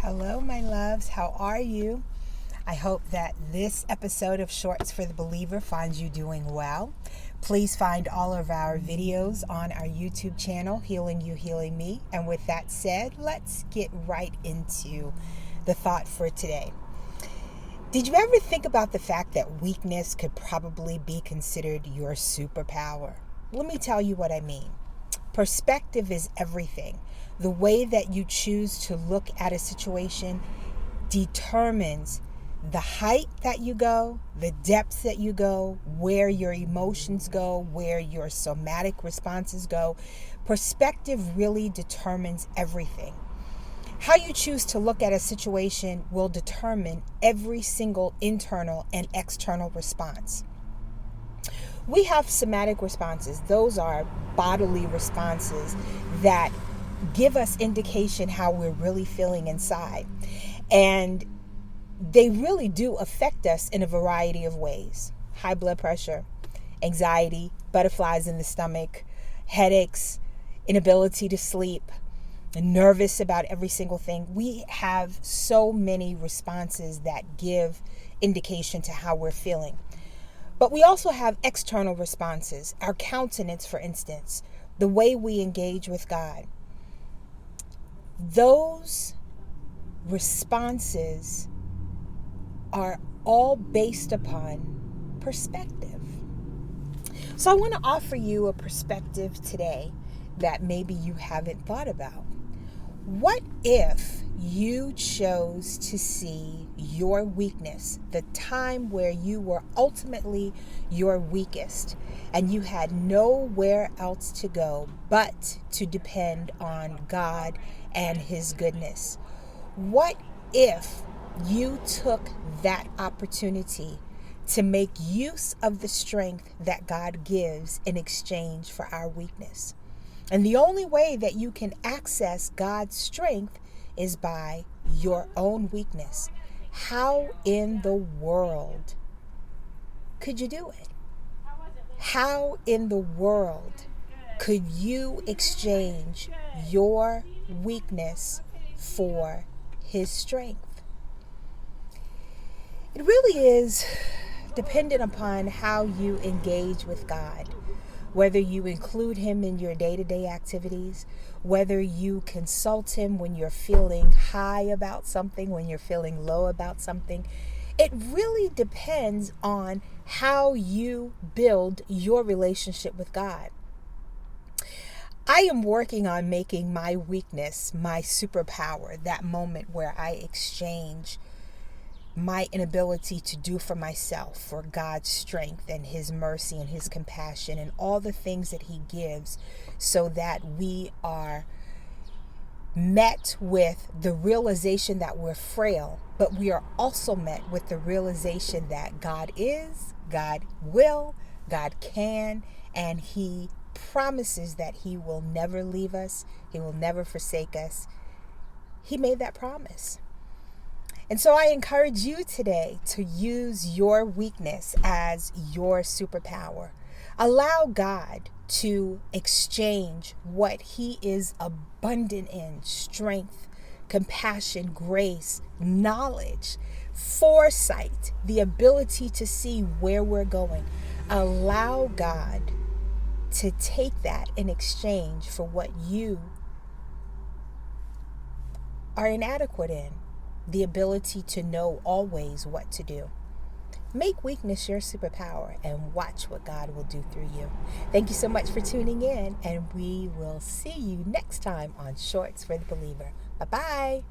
Hello, my loves. How are you? I hope that this episode of Shorts for the Believer finds you doing well. Please find all of our videos on our YouTube channel, Healing You, Healing Me. And with that said, let's get right into the thought for today. Did you ever think about the fact that weakness could probably be considered your superpower? Let me tell you what I mean. Perspective is everything. The way that you choose to look at a situation determines the height that you go, the depths that you go, where your emotions go, where your somatic responses go. Perspective really determines everything. How you choose to look at a situation will determine every single internal and external response. We have somatic responses. Those are bodily responses that give us indication how we're really feeling inside. And they really do affect us in a variety of ways. High blood pressure, anxiety, butterflies in the stomach, headaches, inability to sleep, nervous about every single thing. We have so many responses that give indication to how we're feeling. But we also have external responses. Our countenance, for instance, the way we engage with God. Those responses are all based upon perspective. So I want to offer you a perspective today that maybe you haven't thought about. What if you chose to see your weakness, the time where you were ultimately your weakest, and you had nowhere else to go but to depend on God and His goodness? What if you took that opportunity to make use of the strength that God gives in exchange for our weakness? And the only way that you can access God's strength is by your own weakness. How in the world could you do it? How in the world could you exchange your weakness for His strength? It really is dependent upon how you engage with God. Whether you include Him in your day-to-day activities, whether you consult Him when you're feeling high about something, when you're feeling low about something, it really depends on how you build your relationship with God. I am working on making my weakness my superpower, that moment where I exchange my inability to do for myself for God's strength and His mercy and His compassion and all the things that He gives, so that we are met with the realization that we're frail, but we are also met with the realization that God is, God will, God can, and He promises that He will never leave us, He will never forsake us. He made that promise. And so I encourage you today to use your weakness as your superpower. Allow God to exchange what He is abundant in: strength, compassion, grace, knowledge, foresight, the ability to see where we're going. Allow God to take that in exchange for what you are inadequate in. The ability to know always what to do. Make weakness your superpower and watch what God will do through you. Thank you so much for tuning in, and we will see you next time on Shorts for the Believer. Bye-bye.